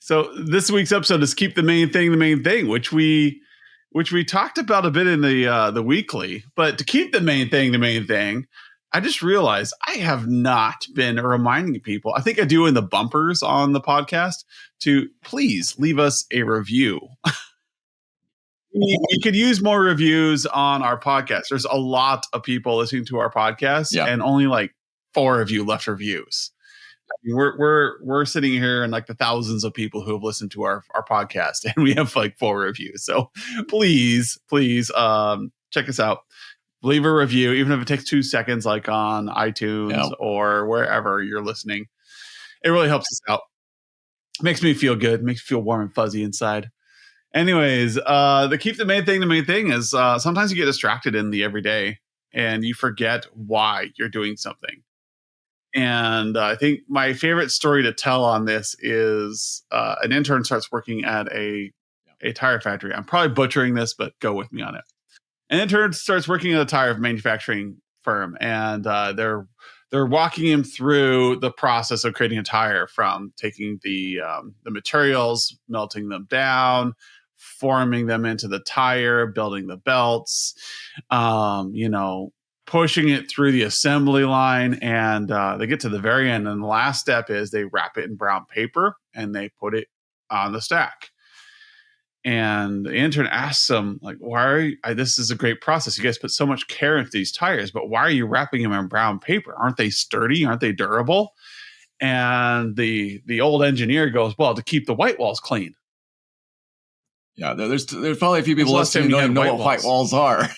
So this week's episode is keep the main thing, which we talked about a bit in the weekly. But to keep the main thing, I just realized I have not been reminding people. I think I do in the bumpers on the podcast to please leave us a review. We could use more reviews on our podcast. There's a lot of people listening to our podcast, and only like 4 of you left reviews. We're sitting here and like the thousands of people who have listened to our podcast, and we have like 4 reviews. So please check us out. Leave a review, even if it takes 2 seconds, like on iTunes or wherever you're listening. It really helps us out. Makes me feel good. Makes me feel warm and fuzzy inside. Anyways, the keep the main thing is sometimes you get distracted in the everyday and you forget why you're doing something. And I think my favorite story to tell on this is an intern starts working at a tire factory. I'm probably butchering this, but go with me on it. An intern starts working at a tire manufacturing firm, and they're walking him through the process of creating a tire, from taking the materials, melting them down, forming them into the tire, building the belts, pushing it through the assembly line, and they get to the very end, and the last step is they wrap it in brown paper and they put it on the stack. And the intern asks them, like, why are you, this is a great process. You guys put so much care into these tires, but why are you wrapping them in brown paper? Aren't they sturdy? Aren't they durable? And the old engineer goes, well, to keep the white walls clean. Yeah, there's probably a few people listening who don't even know what white walls are.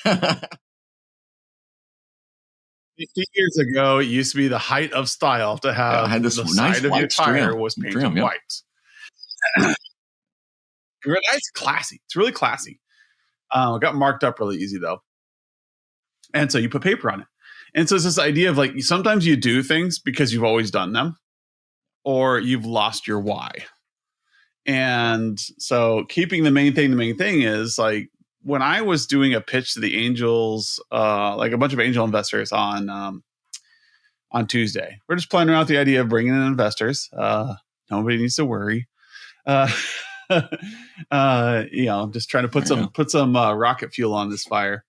50 years ago, it used to be the height of style to have had this the nice side of your tire was painted white. It's classy. It's really classy. It got marked up really easy though. And so you put paper on it. And so it's this idea of like, sometimes you do things because you've always done them, or you've lost your why. And so keeping the main thing is like, when I was doing a pitch to the angels, like a bunch of angel investors on Tuesday, we're just playing around with the idea of bringing in investors. Nobody needs to worry. Just trying to put some rocket fuel on this fire.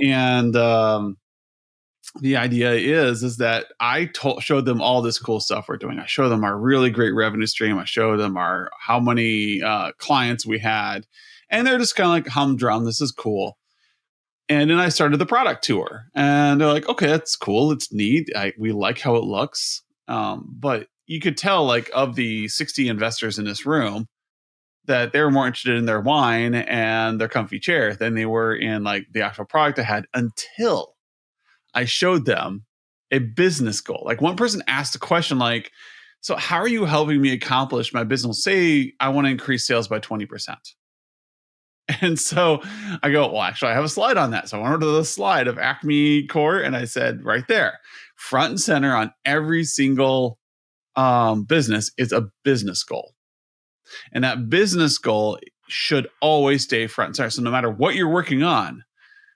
And the idea is that I showed them all this cool stuff we're doing. I showed them our really great revenue stream. I showed them how many clients we had, and they're just kind of like humdrum. This is cool. And then I started the product tour, and they're like, okay, that's cool. It's neat. We like how it looks. But you could tell, like, of the 60 investors in this room, that they were more interested in their wine and their comfy chair than they were in like the actual product I had, until I showed them a business goal. Like, one person asked a question like, so how are you helping me accomplish my business? Say I want to increase sales by 20%. And so I go, well, actually I have a slide on that. So I went to the slide of Acme Core, and I said right there, front and center on every single business is a business goal. And that business goal should always stay front and center. So no matter what you're working on,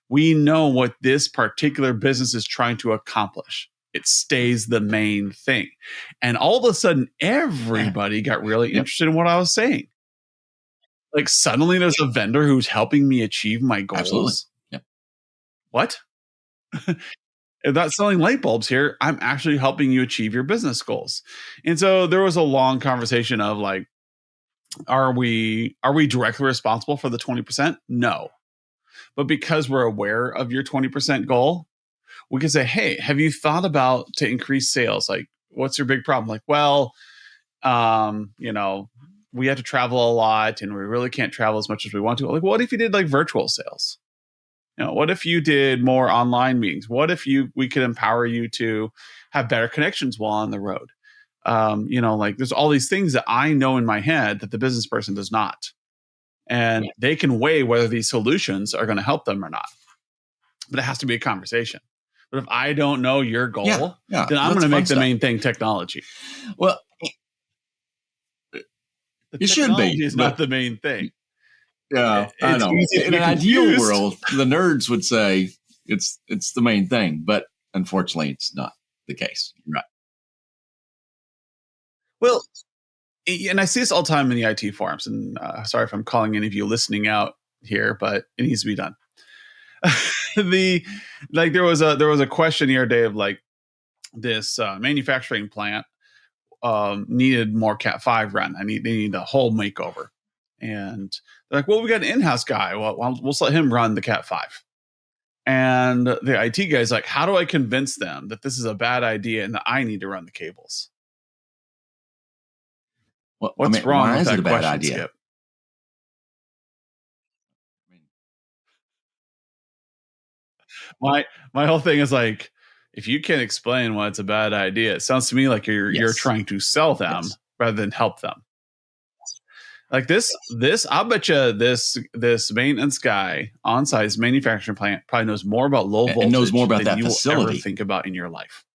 we know what this particular business is trying to accomplish. It stays the main thing. And all of a sudden, everybody got really interested in what I was saying. Like, suddenly there's a vendor who's helping me achieve my goals. Absolutely. Yep. What? If not selling light bulbs here, I'm actually helping you achieve your business goals. And so there was a long conversation of like, are we directly responsible for the 20%? No. But because we're aware of your 20% goal, we can say, hey, have you thought about to increase sales? Like, what's your big problem? Like, well, we have to travel a lot and we really can't travel as much as we want to. Like, what if you did like virtual sales? What if you did more online meetings? What if we could empower you to have better connections while on the road? Like, there's all these things that I know in my head that the business person does not. And they can weigh whether these solutions are going to help them or not. But it has to be a conversation. But if I don't know your goal, then I'm going to make the main thing technology. Well, it should be. It's not the main thing. Yeah, I know. In an ideal world, the nerds would say it's the main thing, but unfortunately, it's not the case. Right. Well, and I see this all the time in the IT forums. And sorry if I'm calling any of you listening out here, but it needs to be done. There was a question the other day of like this manufacturing plant needed more Cat 5 run. They need a whole makeover. And they're like, well, we got an in-house guy. Well, we'll let him run the Cat 5. And the IT guy's like, how do I convince them that this is a bad idea and that I need to run the cables? Well, What's wrong why with is that it a bad question, idea? Skip? My whole thing is like, if you can't explain why it's a bad idea, it sounds to me like you're trying to sell them rather than help them. Like this, I'll bet you this maintenance guy on site manufacturing plant probably knows more about low voltage and knows more about than that you facility. will ever think about in your life.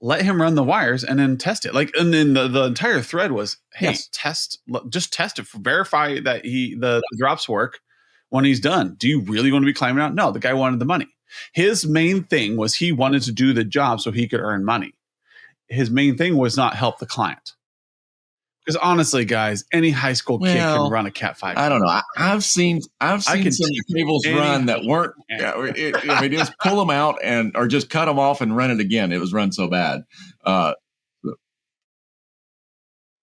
Let him run the wires and then test it. Like, and then the entire thread was, hey, just test it, verify that the drops work when he's done. Do you really want to be climbing out? No, the guy wanted the money. His main thing was he wanted to do the job so he could earn money. His main thing was not help the client. Because honestly, guys, any high school kid can run a Cat 5. I don't know. I've seen some cables run that weren't. Just pull them out or just cut them off and run it again. It was run so bad.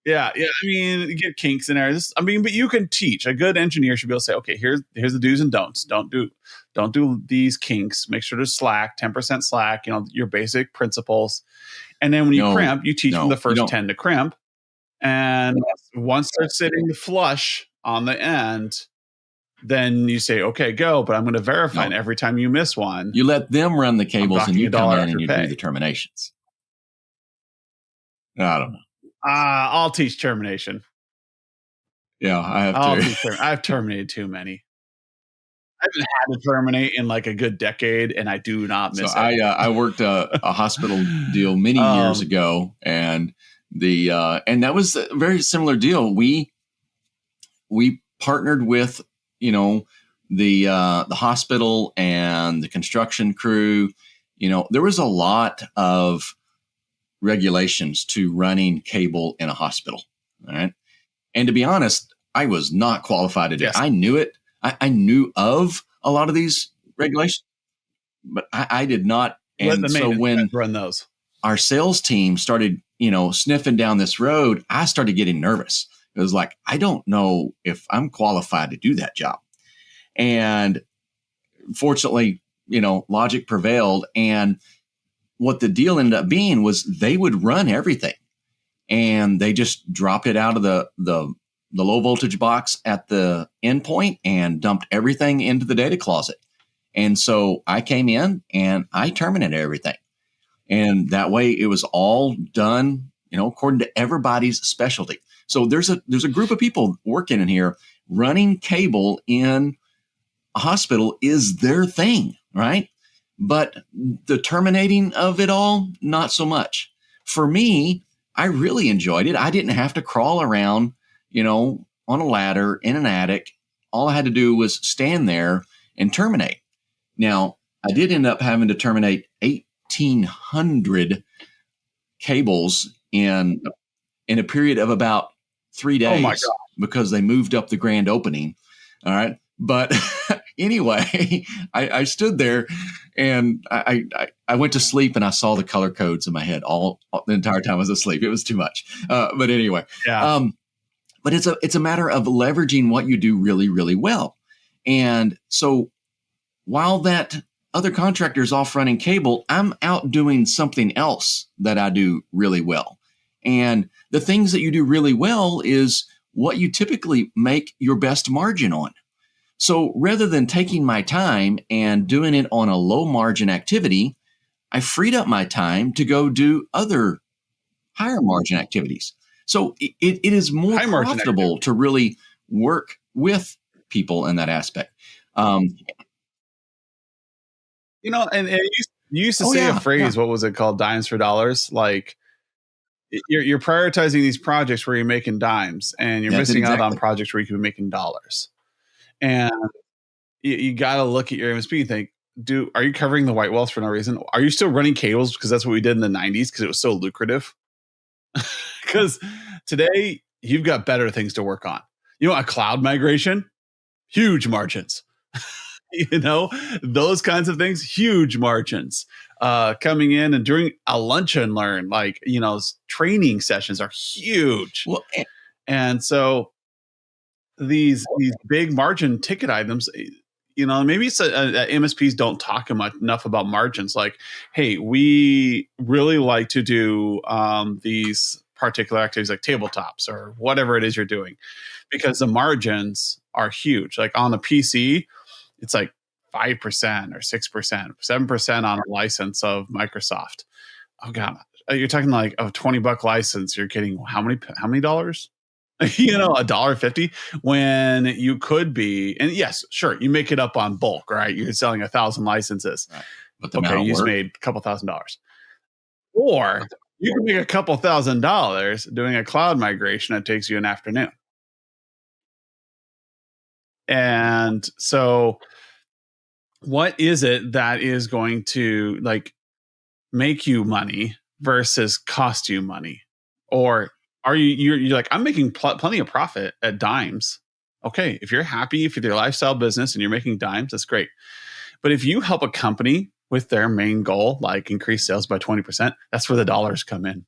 Yeah. I mean, you get kinks in there. But you can teach. A good engineer should be able to say, okay, here's the do's and don'ts. Don't do these kinks. Make sure there's slack, 10% slack. Your basic principles. And then when you crimp, you teach them the first 10 to crimp. And once they're sitting flush on the end, then you say, okay, go, but I'm going to verify it every time you miss one. You let them run the cables and you come in and you do the terminations. I don't know. I'll teach termination. Yeah, I have to. I've terminated too many. I haven't had to terminate in like a good decade, and I do not miss it. I worked a hospital deal many years ago, and and that was a very similar deal. We partnered with the hospital and the construction crew. There was a lot of regulations to running cable in a hospital. All right, and to be honest, I was not qualified to do it. I knew it. I knew of a lot of these regulations, but I did not. And so when run those, our sales team started sniffing down this road, I started getting nervous. It was like, I don't know if I'm qualified to do that job. And fortunately, logic prevailed. And what the deal ended up being was they would run everything and they just dropped it out of the low voltage box at the endpoint and dumped everything into the data closet. And so I came in and I terminated everything. And that way it was all done, according to everybody's specialty. So there's a group of people working in here. Running cable in a hospital is their thing, right? But the terminating of it all, not so much. For me, I really enjoyed it. I didn't have to crawl around, on a ladder in an attic. All I had to do was stand there and terminate. Now, I did end up having to terminate 1,800 cables in a period of about 3 days. Oh my God. Because they moved up the grand opening. All right. But anyway, I stood there and I went to sleep and I saw the color codes in my head all the entire time I was asleep. It was too much. But anyway, but it's a matter of leveraging what you do really, really well. And so while that other contractor is off running cable, I'm out doing something else that I do really well. And the things that you do really well is what you typically make your best margin on. So rather than taking my time and doing it on a low margin activity, I freed up my time to go do other higher margin activities. So it is more profitable to really work with people in that aspect. And you used to say a phrase, what was it called? Dimes for dollars. Like you're prioritizing these projects where you're making dimes and you're missing out on projects where you could be making dollars. And you got to look at your MSP and think, are you covering the white walls for no reason? Are you still running cables because that's what we did in the 90s because it was so lucrative? Because today you've got better things to work on. A cloud migration, huge margins. Those kinds of things, huge margins. Coming in and doing a lunch and learn, training sessions are huge. Well, and so these big margin ticket items, maybe it's MSPs don't talk enough about margins. Like, hey, we really like to do these particular activities like tabletops or whatever it is you're doing, because the margins are huge. Like on a PC, it's like 5% or 6%, 7% on a license of Microsoft. Oh God, you're talking like a $20 license. You're getting how many dollars? $1.50 when you could be, and yes, sure, you make it up on bulk, right? You're selling 1,000 licenses. Right. But you just made a couple $1,000s. Or you can make a couple $1,000 doing a cloud migration that takes you an afternoon. And so what is it that is going to make you money versus cost you money? Or are you're like, I'm making plenty of profit at dimes. Okay, if you're happy, if you're your lifestyle business and you're making dimes, that's great. But if you help a company with their main goal, like increase sales by 20%, that's where the dollars come in.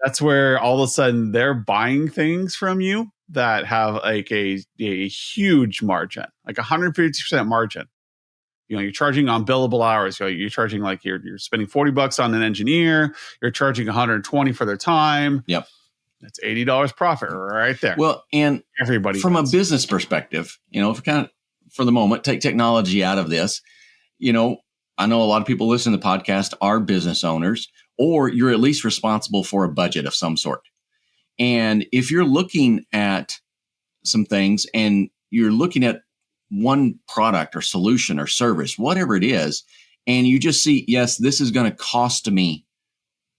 That's where all of a sudden they're buying things from you that have like a huge margin, like 150% margin. You're charging on billable hours. You're charging like you're spending $40 on an engineer. You're charging 120 for their time. Yep. That's $80 profit right there. Well, and everybody from a business perspective, if we kind of, for the moment, take technology out of this, I know a lot of people listening to the podcast are business owners, or you're at least responsible for a budget of some sort. And if you're looking at some things and you're looking at one product or solution or service, whatever it is, and you just see, yes, this is going to cost me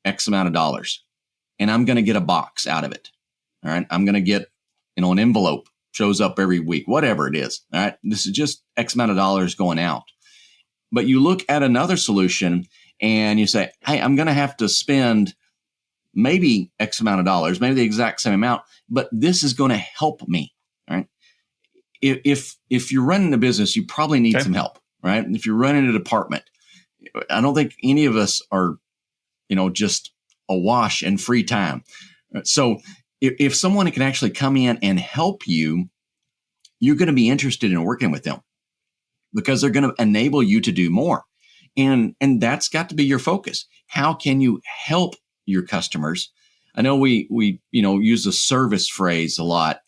X amount of dollars, and I'm going to get a box out of it. All right. I'm going to get, an envelope shows up every week, whatever it is. All right. This is just X amount of dollars going out. But you look at another solution and you say, hey, I'm going to have to spend maybe X amount of dollars, maybe the exact same amount, but this is going to help me. All right. If you're running a business, you probably need some help, right? If you're running a department, I don't think any of us are, just awash in free time. So if someone can actually come in and help you, you're going to be interested in working with them because they're going to enable you to do more. And that's got to be your focus. How can you help your customers? I know we use the service phrase a lot.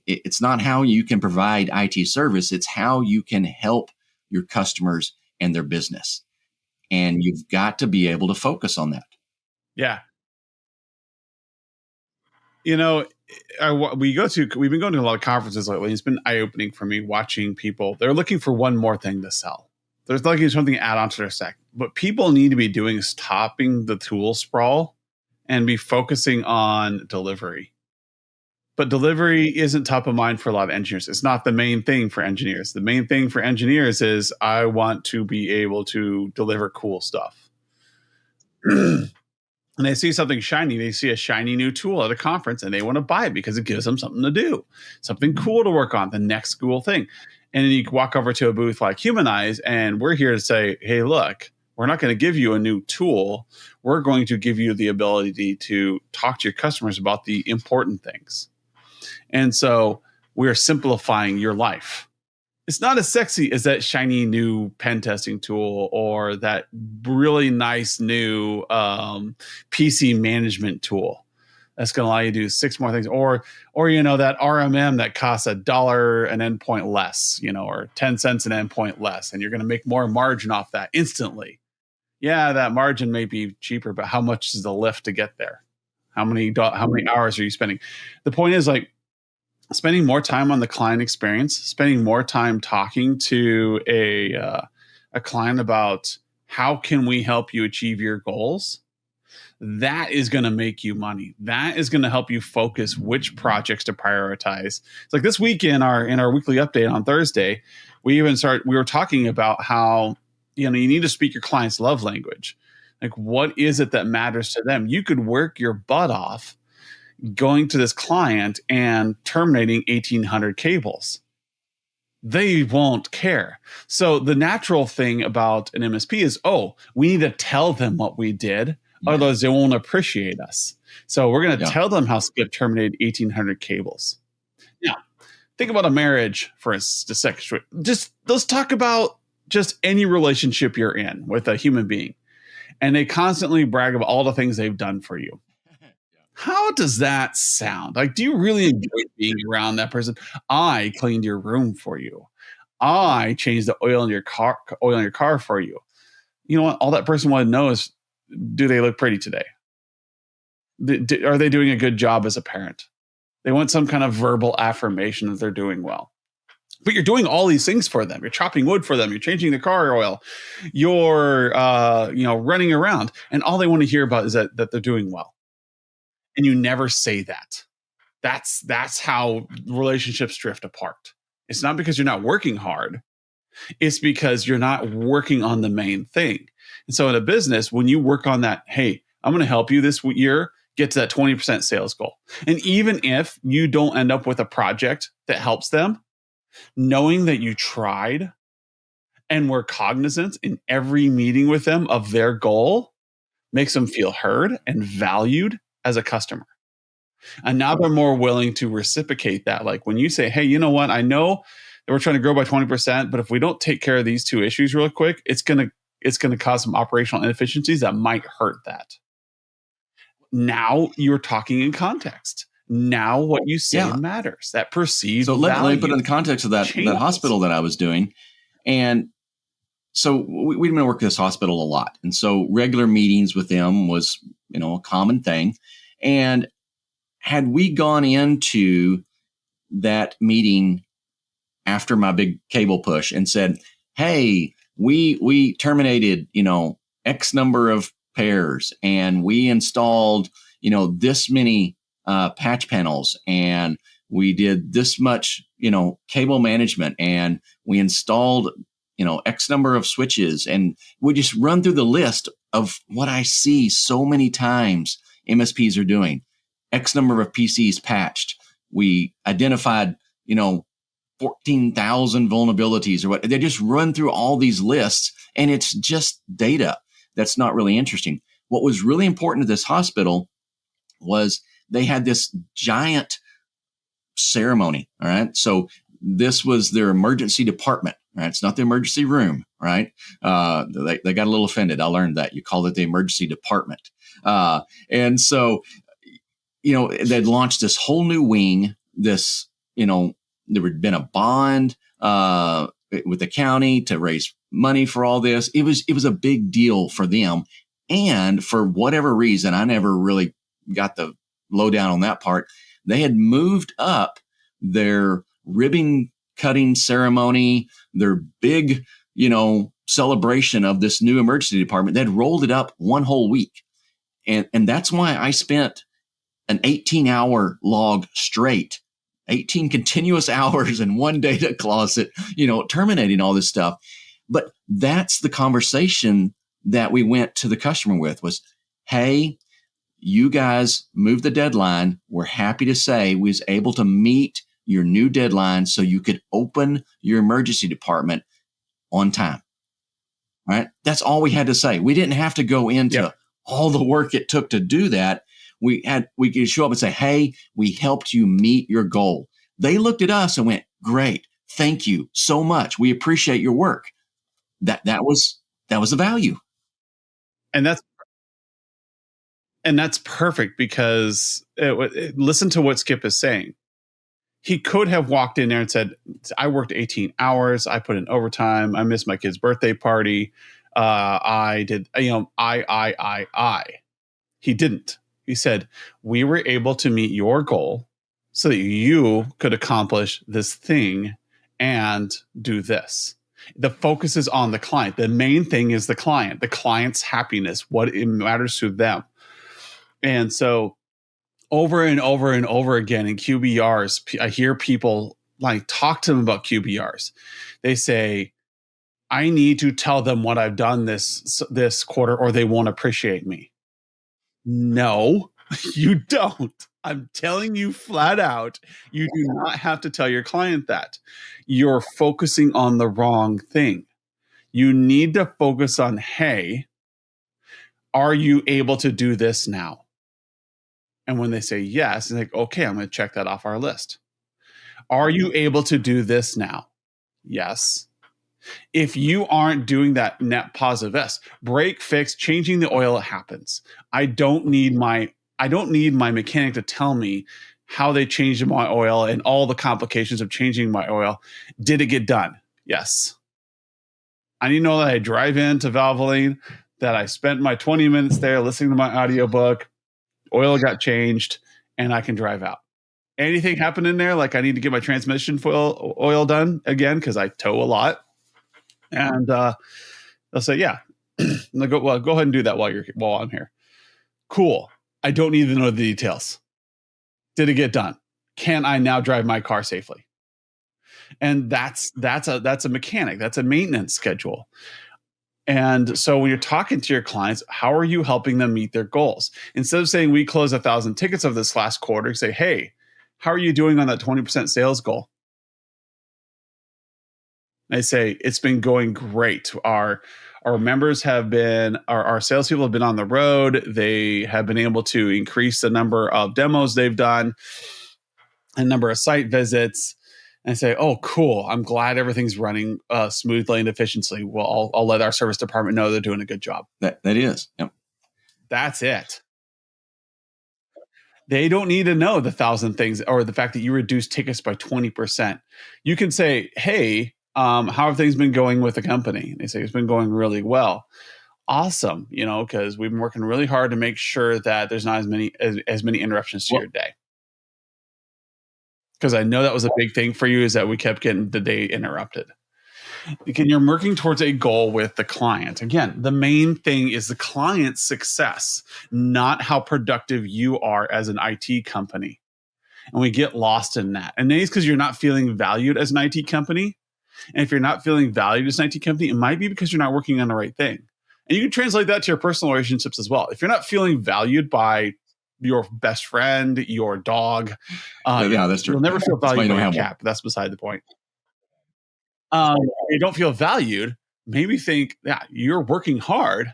It's not how you can provide IT service. It's how you can help your customers and their business. And you've got to be able to focus on that. Yeah. We've been going to a lot of conferences lately. It's been eye-opening for me watching people. They're looking for one more thing to sell. They're looking for something to add onto their stack. What people need to be doing is stopping the tool sprawl and be focusing on delivery. But delivery isn't top of mind for a lot of engineers. It's not the main thing for engineers. The main thing for engineers is I want to be able to deliver cool stuff. And they see something shiny. They see a shiny new tool at a conference and they want to buy it because it gives them something to do, something cool to work on, the next cool thing. And then you walk over to a booth like Humanize and we're here to say, hey, look, we're not going to give you a new tool. We're going to give you the ability to talk to your customers about the important things. And so we're simplifying your life. It's not as sexy as that shiny new pen testing tool or that really nice new PC management tool that's going to allow you to do 6 more things, or that RMM that costs $1 an endpoint less, or 10 cents an endpoint less, and you're going to make more margin off that instantly. Yeah, that margin may be cheaper, but how much is the lift to get there? How many hours are you spending? The point is spending more time on the client experience, spending more time talking to a client about how can we help you achieve your goals. That is going to make you money. That is going to help you focus which projects to prioritize. It's like this week in our weekly update on Thursday, we were talking about how you need to speak your client's love language. Like, what is it that matters to them? You could work your butt off going to this client and terminating 1,800 cables. They won't care. So the natural thing about an MSP is, oh, we need to tell them what we did. Otherwise, they won't appreciate us. So we're going to tell them how Skip terminated 1,800 cables. Now, think about a marriage for a second. Just let's talk about just any relationship you're in with a human being. And they constantly brag about all the things they've done for you. How does that sound? Like, do you really enjoy being around that person? I cleaned your room for you. I changed the oil in your car for you. You know what? All that person wanted to know is, do they look pretty today? Are they doing a good job as a parent? They want some kind of verbal affirmation that they're doing well. But you're doing all these things for them. You're chopping wood for them. You're changing the car oil. You're running around, and all they want to hear about is that they're doing well. And you never say that. That's how relationships drift apart. It's not because you're not working hard. It's because you're not working on the main thing. And so in a business, when you work on that, hey, I'm going to help you this year get to that 20% sales goal. And even if you don't end up with a project that helps them, knowing that you tried and were cognizant in every meeting with them of their goal makes them feel heard and valued as a customer. And now they're more willing to reciprocate that. Like when you say, hey, you know what? I know that we're trying to grow by 20%, but if we don't take care of these two issues real quick, it's going to cause some operational inefficiencies that might hurt that. Now you're talking in context. Now what you say matters. That perceived value. So let me put in the context of that hospital that I was doing. And so we've been working at this hospital a lot. And so regular meetings with them was, a common thing. And had we gone into that meeting after my big cable push and said, hey, we terminated, X number of pairs and we installed, this many patch panels and we did this much, cable management and we installed, X number of switches, and we just run through the list of what I see so many times MSPs are doing. X number of PCs patched. We identified, 14,000 vulnerabilities or what. They just run through all these lists and it's just data that's not really interesting. What was really important to this hospital was they had this giant ceremony. All right. So this was their emergency department. Right. It's not the emergency room. Right. They got a little offended. I learned that you call it the emergency department. And so, they'd launched this whole new wing, this, there had been a bond with the county to raise money for all this. It was a big deal for them. And for whatever reason, I never really got the lowdown on that part. They had moved up their ribbon cutting ceremony, their big, celebration of this new emergency department. They'd rolled it up one whole week. And that's why I spent an 18-hour log straight, 18 continuous hours in one data closet, terminating all this stuff. But that's the conversation that we went to the customer with was, hey, you guys moved the deadline. We're happy to say we was able to meet your new deadline so you could open your emergency department on time. All right. That's all we had to say. We didn't have to go into all the work it took to do that. We could show up and say, hey, we helped you meet your goal. They looked at us and went, great. Thank you so much. We appreciate your work. That was the value. And that's perfect because listen to what Skip is saying. He could have walked in there and said, I worked 18 hours. I put in overtime. I missed my kid's birthday party. I did, I. He didn't. He said, we were able to meet your goal so that you could accomplish this thing and do this. The focus is on the client. The main thing is the client's happiness, what it matters to them. And so over and over and over again in QBRs, I hear people like talk to them about QBRs. They say, I need to tell them what I've done this quarter or they won't appreciate me. No, you don't. I'm telling you flat out, you do not have to tell your client that. You're focusing on the wrong thing. You need to focus on, hey, are you able to do this now? And when they say yes, it's like, okay, I'm going to check that off our list. Are you able to do this now? Yes. If you aren't doing that net positive S, break, fix, changing the oil, it happens. I don't need my mechanic to tell me how they changed my oil and all the complications of changing my oil. Did it get done? Yes. I need to know that I drive into Valvoline, that I spent my 20 minutes there listening to my audiobook, oil got changed, and I can drive out. Anything happen in there, like I need to get my transmission oil done again because I tow a lot. And they'll say, yeah. And they'll go, well, go ahead and do that while I'm here. Cool. I don't need to know the details. Did it get done? Can I now drive my car safely? And that's a mechanic. That's a maintenance schedule. And so when you're talking to your clients, how are you helping them meet their goals? Instead of saying we closed 1,000 tickets of this last quarter, say, hey, how are you doing on that 20% sales goal? I say it's been going great. Our members have been, our salespeople have been on the road. They have been able to increase the number of demos they've done, a number of site visits, and say, oh, cool. I'm glad everything's running smoothly and efficiently. Well, I'll let our service department know they're doing a good job. That is. Yep. That's it. They don't need to know the 1,000 things or the fact that you reduced tickets by 20%. You can say, hey, how have things been going with the company? And they say, it's been going really well. Awesome. Because we've been working really hard to make sure that there's not as many interruptions to your day. Because I know that was a big thing for you, is that we kept getting the day interrupted. Again, you're working towards a goal with the client. Again, the main thing is the client's success, not how productive you are as an IT company. And we get lost in that. And it's because you're not feeling valued as an IT company. And if you're not feeling valued as an IT company, it might be because you're not working on the right thing. And you can translate that to your personal relationships as well. If you're not feeling valued by your best friend, your dog, that's true. You'll never feel valued by your cat. That's beside the point. You don't feel valued, maybe think, yeah, you're working hard,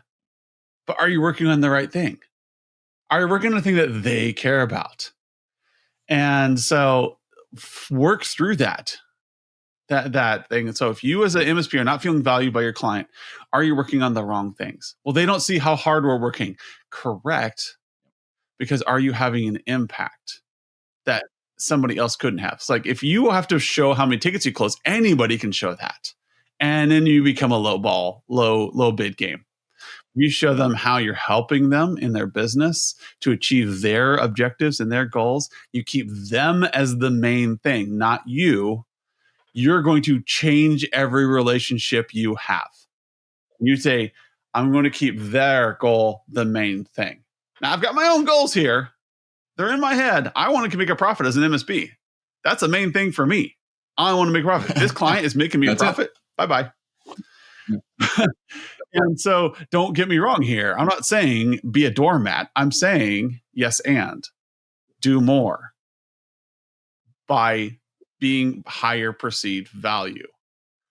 but are you working on the right thing? Are you working on the thing that they care about? And so work through that thing. And so if you as an MSP are not feeling valued by your client, are you working on the wrong things? Well, they don't see how hard we're working. Correct. Because are you having an impact that somebody else couldn't have? It's like if you have to show how many tickets you close, anybody can show that. And then you become a low bid game. You show them how you're helping them in their business to achieve their objectives and their goals. You keep them as the main thing, not you. You're going to change every relationship you have. You say, I'm going to keep their goal the main thing. Now, I've got my own goals here. They're in my head. I want to make a profit as an MSP. That's the main thing for me. I want to make a profit. This client is making me a profit. Bye-bye. And so don't get me wrong here. I'm not saying be a doormat. I'm saying yes and do more by being higher perceived value.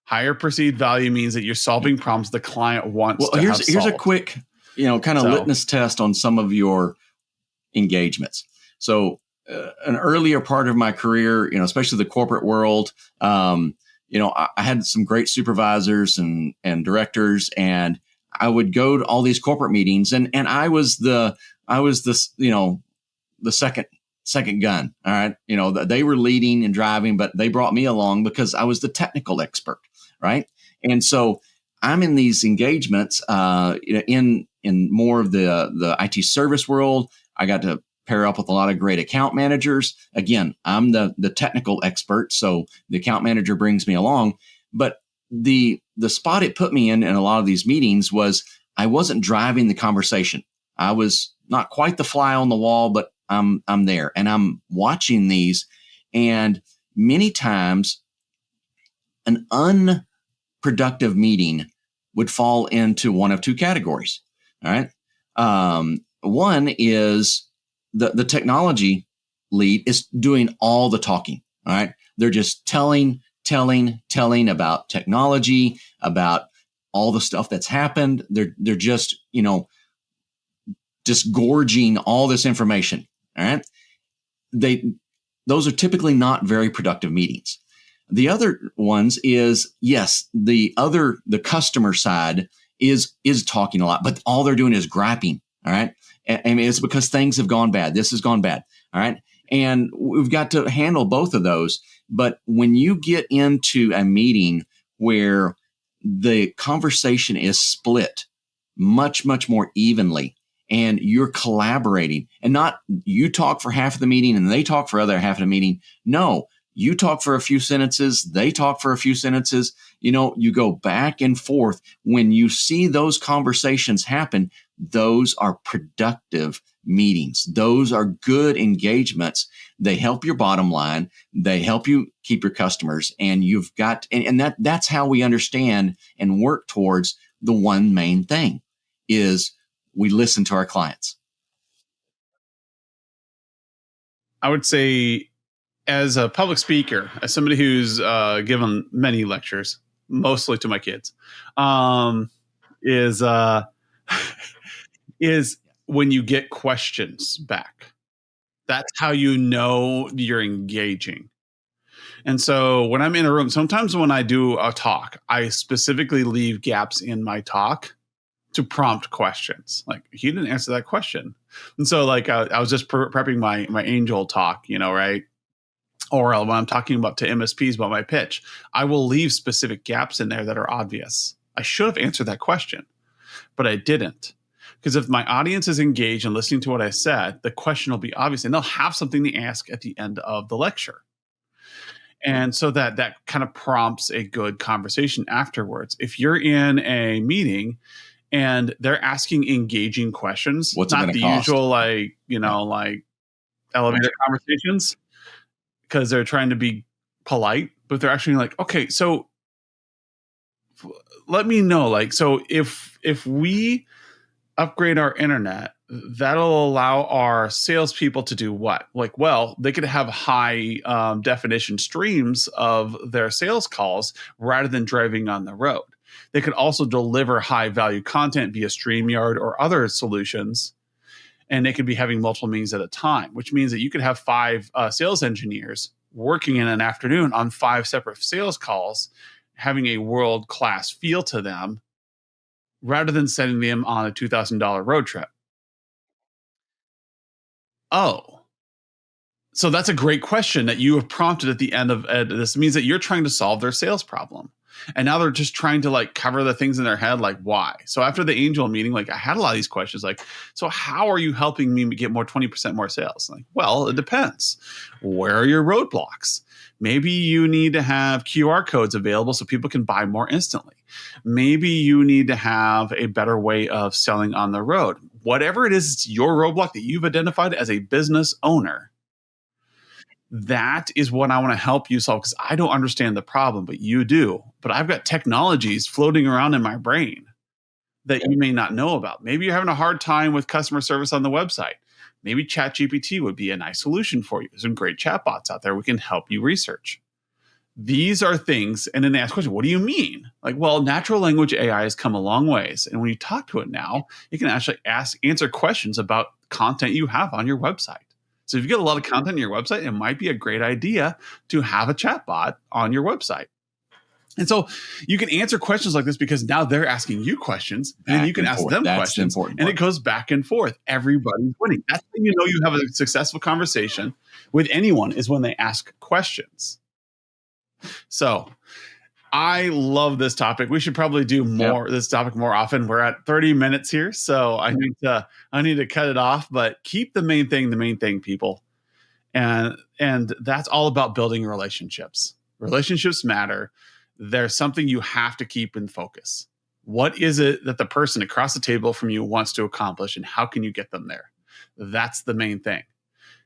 Higher perceived value means that you're solving problems the client wants to have solved. Here's a quick, kind of litmus test on some of your engagements. So an earlier part of my career, especially the corporate world, I had some great supervisors and directors, and I would go to all these corporate meetings, and I was the second gun. All right. They were leading and driving, but they brought me along because I was the technical expert. Right. And so I'm in these engagements, in more of the IT service world. I got to pair up with a lot of great account managers. Again, I'm the technical expert. So the account manager brings me along, but the spot it put me in a lot of these meetings was I wasn't driving the conversation. I was not quite the fly on the wall, but I'm there and I'm watching these. And many times an productive meeting would fall into one of two categories. All right. One is the technology lead is doing all the talking. All right. They're just telling about technology, about all the stuff that's happened. They're just, just gorging all this information. All right. Those are typically not very productive meetings. The other ones is, yes, the customer side is talking a lot, but all they're doing is griping. All right. And it's because things have gone bad. This has gone bad. All right. And we've got to handle both of those. But when you get into a meeting where the conversation is split much, much more evenly, and you're collaborating, and not you talk for half of the meeting and they talk for other half of the meeting. No, you talk for a few sentences, they talk for a few sentences. You go back and forth. When you see those conversations happen, those are productive meetings. Those are good engagements. They help your bottom line. They help you keep your customers. And you've got, and that's how we understand and work towards the one main thing is we listen to our clients. I would say, as a public speaker, as somebody who's given many lectures, mostly to my kids, is when you get questions back. That's how you know you're engaging. And so when I'm in a room, sometimes when I do a talk, I specifically leave gaps in my talk to prompt questions. Like, he didn't answer that question. And so like I was just prepping my angel talk, right? Or when I'm talking about to MSPs about my pitch, I will leave specific gaps in there that are obvious. I should have answered that question, but I didn't. Because if my audience is engaged and listening to what I said, the question will be obvious and they'll have something to ask at the end of the lecture. And so that kind of prompts a good conversation afterwards. If you're in a meeting and they're asking engaging questions, what's not the cost? Usual, like elevator conversations, because they're trying to be polite, but they're actually like, okay, so let me know, like, so if we upgrade our internet, that'll allow our salespeople to do what? Like, well, they could have high definition streams of their sales calls rather than driving on the road. They could also deliver high value content via StreamYard or other solutions. And they could be having multiple meetings at a time, which means that you could have 5 sales engineers working in an afternoon on 5 separate sales calls, having a world-class feel to them, rather than sending them on a $2,000 road trip. Oh, so that's a great question that you have prompted at the end of this. Means that you're trying to solve their sales problem. And now they're just trying to like cover the things in their head, like why. So after the angel meeting, like I had a lot of these questions, like, so how are you helping me get 20% more sales? Like, well, it depends. Where are your roadblocks? Maybe you need to have QR codes available so people can buy more instantly. Maybe you need to have a better way of selling on the road. Whatever it is, it's your roadblock that you've identified as a business owner. That is what I want to help you solve, because I don't understand the problem, but you do. But I've got technologies floating around in my brain that you may not know about. Maybe you're having a hard time with customer service on the website. Maybe ChatGPT would be a nice solution for you. There's some great chatbots out there we can help you research. These are things, and then they ask questions. What do you mean? Like, well, natural language AI has come a long ways, and when you talk to it now, it can actually answer questions about content you have on your website. So if you get a lot of content on your website, it might be a great idea to have a chatbot on your website. And so you can answer questions like this because now they're asking you questions, and then you can ask them questions, and it goes back and forth. Everybody's winning. That's when you know you have a successful conversation with anyone, is when they ask questions. So I love this topic. We should probably do this topic more often. We're at 30 minutes here, so I need to cut it off. But keep the main thing, people. And that's all about building relationships. Relationships matter. There's something you have to keep in focus. What is it that the person across the table from you wants to accomplish, and how can you get them there? That's the main thing.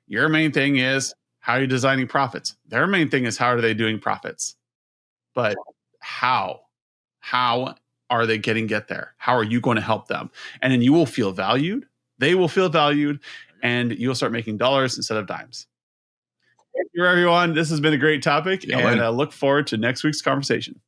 Your main thing is, how are you designing profits? Their main thing is, how are they doing profits? But how? How are they get there? How are you going to help them? And then you will feel valued. They will feel valued, and you'll start making dollars instead of dimes. Thank you, everyone. This has been a great topic, and I look forward to next week's conversation.